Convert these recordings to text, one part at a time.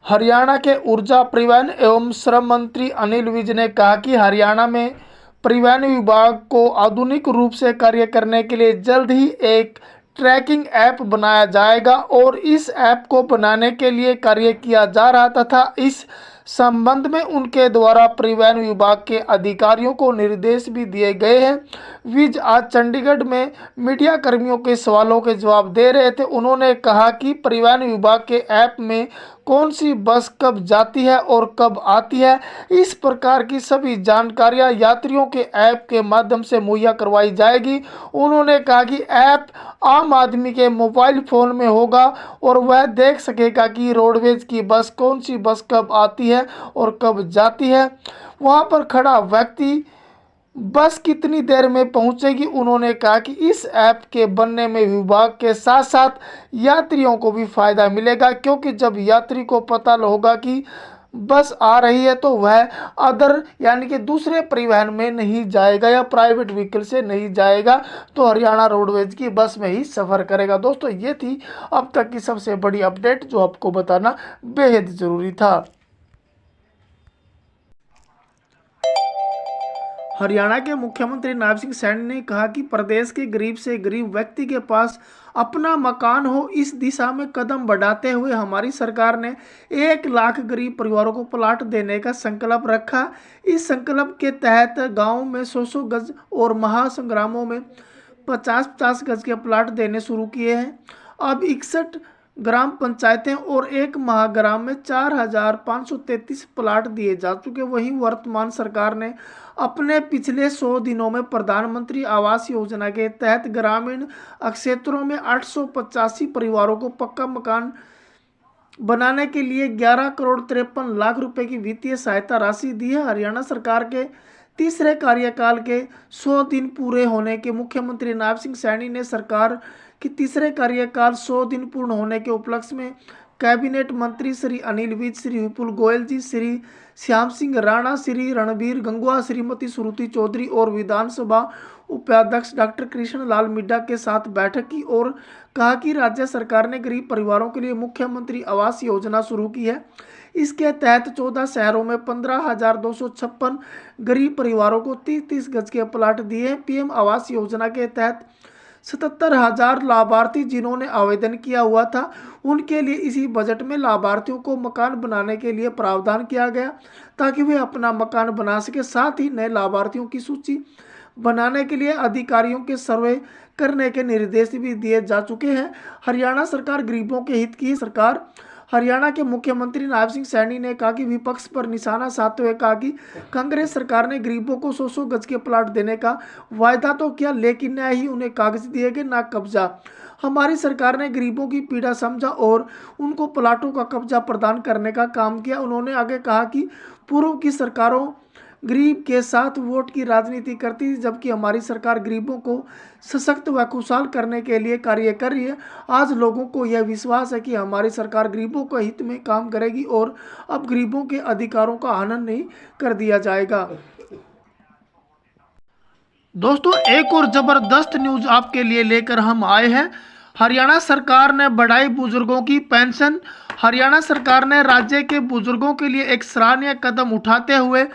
हरियाणा के ऊर्जा, परिवहन एवं श्रम मंत्री अनिल विज ने कहा कि हरियाणा में परिवहन विभाग को आधुनिक रूप से कार्य करने के लिए जल्द ही एक ट्रैकिंग ऐप बनाया जाएगा और इस ऐप को बनाने के लिए कार्य किया जा रहा तथा इस संबंध में उनके द्वारा परिवहन विभाग के अधिकारियों को निर्देश भी दिए गए हैं। विज आज चंडीगढ़ में मीडिया कर्मियों के सवालों के जवाब दे रहे थे। उन्होंने कहा कि परिवहन विभाग के ऐप में कौन सी बस कब जाती है और कब आती है, इस प्रकार की सभी जानकारियां यात्रियों के ऐप के माध्यम से मुहैया करवाई जाएगी। उन्होंने कहा कि ऐप आम आदमी के मोबाइल फ़ोन में होगा और वह देख सकेगा कि रोडवेज की बस कौन सी बस कब आती है और कब जाती है, वहां पर खड़ा व्यक्ति बस कितनी देर में पहुंचेगी। उन्होंने कहा कि इस ऐप के बनने में विभाग के साथ साथ यात्रियों को भी फायदा मिलेगा, क्योंकि जब यात्री को पता होगा कि बस आ रही है तो वह अदर यानी कि दूसरे परिवहन में नहीं जाएगा या प्राइवेट व्हीकल से नहीं जाएगा, तो हरियाणा रोडवेज की बस में ही सफ़र करेगा। दोस्तों, ये थी अब तक की सबसे बड़ी अपडेट जो आपको बताना बेहद ज़रूरी था। हरियाणा के मुख्यमंत्री नायब सिंह सैनी ने कहा कि प्रदेश के गरीब से गरीब व्यक्ति के पास अपना मकान हो, इस दिशा में कदम बढ़ाते हुए हमारी सरकार ने 1 लाख गरीब परिवारों को प्लाट देने का संकल्प रखा। इस संकल्प के तहत गाँव में 100-100 गज और महासंग्रामों में 50-50 गज के प्लाट देने शुरू किए हैं। अब 61 ग्राम पंचायतें और एक महाग्राम में 4,533 प्लाट दिए जा चुके। वहीं वर्तमान सरकार ने अपने पिछले 100 दिनों में प्रधानमंत्री आवास योजना के तहत ग्रामीण क्षेत्रों में 885 परिवारों को पक्का मकान बनाने के लिए 11 करोड़ 53 लाख रुपए की वित्तीय सहायता राशि दी है। हरियाणा सरकार के तीसरे कार्यकाल के 100 दिन पूरे होने के मुख्यमंत्री नायब सिंह सैनी ने सरकार के तीसरे कार्यकाल 100 दिन पूर्ण होने के उपलक्ष्य में कैबिनेट मंत्री श्री अनिल विज, श्री विपुल गोयल जी, श्री श्याम सिंह राणा, श्री रणबीर गंगवा, श्रीमती श्रुति चौधरी और विधानसभा उपाध्यक्ष डॉक्टर कृष्ण लाल मिड्डा के साथ बैठक की और कहा कि राज्य सरकार ने गरीब परिवारों के लिए मुख्यमंत्री आवास योजना शुरू की है। इसके तहत 14 शहरों में 15,256 गरीब परिवारों को 30-30 गज के प्लाट दिए। पीएम आवास योजना के तहत 77,000 लाभार्थी जिन्होंने आवेदन किया हुआ था, उनके लिए इसी बजट में लाभार्थियों को मकान बनाने के लिए प्रावधान किया गया ताकि वे अपना मकान बना सके। साथ ही नए लाभार्थियों की सूची बनाने के लिए अधिकारियों के सर्वे करने के निर्देश भी दिए जा चुके हैं। हरियाणा सरकार गरीबों के हित की सरकार। हरियाणा के मुख्यमंत्री नायब सिंह सैनी ने कहा कि विपक्ष पर निशाना साधते हुए कहा कि कांग्रेस सरकार ने गरीबों को 100-100 गज के प्लाट देने का वायदा तो किया, लेकिन न ही उन्हें कागज दिए गए न कब्जा। हमारी सरकार ने गरीबों की पीड़ा समझा और उनको प्लाटों का कब्जा प्रदान करने का काम किया। उन्होंने आगे कहा कि पूर्व की सरकारों गरीब के साथ वोट की राजनीति करती थी, जबकि हमारी सरकार गरीबों को सशक्त व खुशहाल करने के लिए कार्य कर रही है। आज लोगों को यह विश्वास है कि हमारी सरकार गरीबों के हित में काम करेगी और अब गरीबों के अधिकारों का हनन नहीं कर दिया जाएगा। दोस्तों, एक और जबरदस्त न्यूज आपके लिए लेकर हम आए हैं। हरियाणा सरकार ने बढ़ाई बुजुर्गों की पेंशन। हरियाणा सरकार ने राज्य के बुजुर्गों के लिए एक सराहनीय कदम उठाते हुए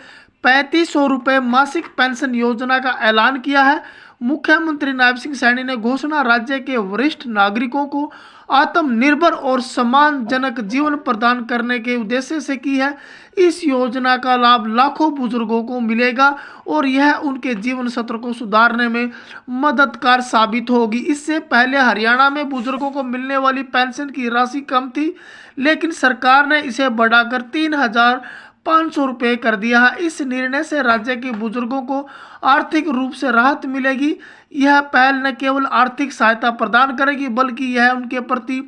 3500 रुपये मासिक पेंशन योजना का ऐलान किया है। मुख्यमंत्री नायब सिंह सैनी ने घोषणा राज्य के वरिष्ठ नागरिकों को आत्मनिर्भर और सम्मानजनक जीवन प्रदान करने के उद्देश्य से की है। इस योजना का लाभ लाखों बुजुर्गों को मिलेगा और यह उनके जीवन स्तर को सुधारने में मददगार साबित होगी। इससे पहले हरियाणा में बुजुर्गों को मिलने वाली पेंशन की राशि कम थी, लेकिन सरकार ने इसे बढ़ाकर 3,500 रुपये कर दिया है। इस निर्णय से राज्य के बुजुर्गों को आर्थिक रूप से राहत मिलेगी। यह पहल न केवल आर्थिक सहायता प्रदान करेगी, बल्कि यह उनके प्रति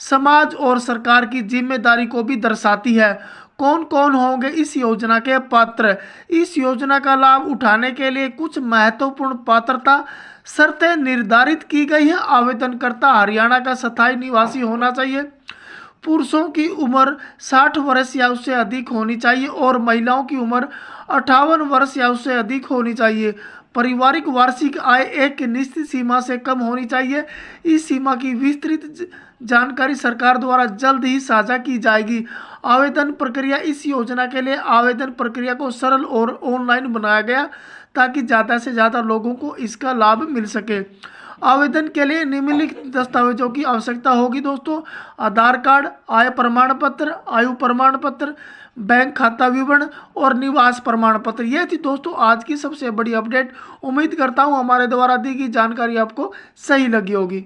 समाज और सरकार की जिम्मेदारी को भी दर्शाती है। कौन कौन होंगे इस योजना के पात्र? इस योजना का लाभ उठाने के लिए कुछ महत्वपूर्ण पात्रता शर्तें निर्धारित की गई हैं। आवेदनकर्ता हरियाणा का स्थायी निवासी होना चाहिए। पुरुषों की उम्र 60 वर्ष या उससे अधिक होनी चाहिए और महिलाओं की उम्र 58 वर्ष या उससे अधिक होनी चाहिए। पारिवारिक वार्षिक आय एक निश्चित सीमा से कम होनी चाहिए। इस सीमा की विस्तृत जानकारी सरकार द्वारा जल्द ही साझा की जाएगी। आवेदन प्रक्रिया, इस योजना के लिए आवेदन प्रक्रिया को सरल और ऑनलाइन बनाया गया ताकि ज़्यादा से ज़्यादा लोगों को इसका लाभ मिल सके। आवेदन के लिए निम्नलिखित दस्तावेजों की आवश्यकता होगी दोस्तों: आधार कार्ड, आय प्रमाण पत्र, आयु प्रमाण पत्र, बैंक खाता विवरण और निवास प्रमाण पत्र। यह थी दोस्तों आज की सबसे बड़ी अपडेट। उम्मीद करता हूं हमारे द्वारा दी गई जानकारी आपको सही लगी होगी।